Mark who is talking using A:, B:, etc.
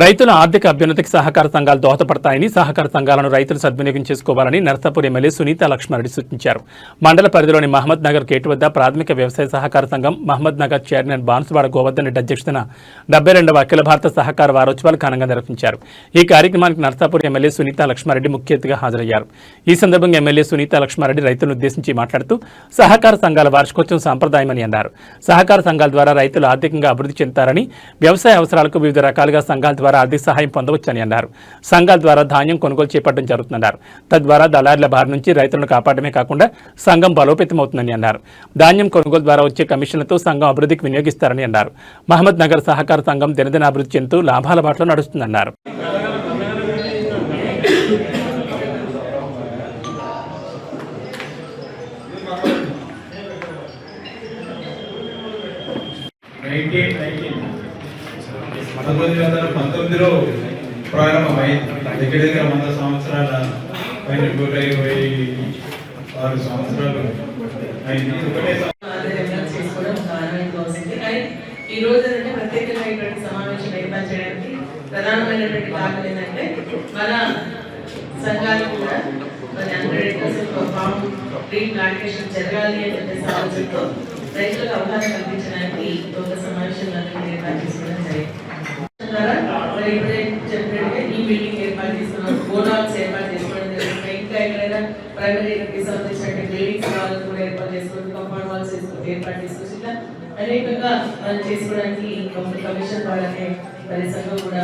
A: రైతుల ఆర్థిక అభ్యున్నతికి సహకార సంఘాలు దోహదపడతాయని, సహకార సంఘాలను రైతులు సద్వినియోగం చేసుకోవాలని నర్సాపూర్ ఎమ్మెల్యే సునీత లక్ష్మారెడ్డి సూచించారు. మండల పరిధిలోని మహమ్మద్ నగర్ గేటు వద్ద ప్రాథమిక వ్యవసాయ సహకార సంఘం మహమ్మద్ నగర్ చైర్మన్ బాన్సువాడ గోవర్ధన్ రెడ్డి అధ్యక్షతన 72వ అఖిల భారత సహకార వారోత్సవాలు ఘనంగా నిర్వహించారు. ఈ కార్యక్రమానికి నర్సాపూర్ ఎమ్మెల్యే సునీత లక్ష్మారెడ్డి ముఖ్య అతిథిగా హాజరయ్యారు. ఈ సందర్భంగా ఎమ్మెల్యే సునీత లక్ష్మారెడ్డి రైతులను ఉద్దేశించి మాట్లాడుతూ సహకార సంఘాల వార్షికోత్సవం సంప్రదాయమని అన్నారు. సహకార సంఘాల ద్వారా రైతులు ఆర్థికంగా అభివృద్ధి చెందుతారని, వ్యవసాయ అవసరాలకు వివిధ రకాలుగా సంఘాల ద్వారా ఆర్థిక సహాయం పొందవచ్చని అన్నారు. సంఘాల ద్వారా ధాన్యం కొనుగోలు చేపట్టడం జరుగుతుందన్నారు. తద్వారా దళారుల బారి నుంచి రైతులను కాపాడమే కాకుండా సంఘం బలోపేతమవుతుందని అన్నారు. ధాన్యం కొనుగోలు ద్వారా వచ్చే కమిషన్లతో సంఘం అభివృద్ధికి వినియోగిస్తారని అన్నారు. మహమ్మద్ నగర్ సహకార సంఘం దినదిన అభివృద్ధి చెందుతూ లాభాల బాటలో నడుస్తుందన్నారు.
B: ప్రారంభమైంది. దగ్గర 100 సంవత్సరాల పైన 126 సంవత్సరాలు అయింది.
C: ఈ రోజు ప్రత్యేకమైనటువంటి సమావేశం ఏర్పాటు చేయడానికి ప్రధానమైనటువంటి కారణం ఏంటంటే మన సంఘాలు కూడా మరి 100% ఫామ్ ట్రీ ప్లాంటేషన్ జరగాలి అని చెప్పేసి ఆలోచనతో రైతులకు అవగాహన కల్పించడానికి ఒక సమావేశం ఏర్పాటు చేసుకోవడం జరిగింది. ఈ బిల్డింగ్ ఏర్పాటు చేసుకున్నాం, గోడౌన్స్ ఏర్పాటు చేసుకోవడం జరిగింది. ఇంకా ఎక్కడైనా ప్రైమరీ సంబంధించిన బిల్డింగ్స్ కావాలని కూడా ఏర్పాటు చేసుకోవడం, కాంపౌండ్ వాల్స్ ఏర్పాటు చేసుకోవచ్చు. ఇట్లా అనేకంగా చేసుకోవడానికి కమిషన్ వాళ్ళనే మరి సంఘం కూడా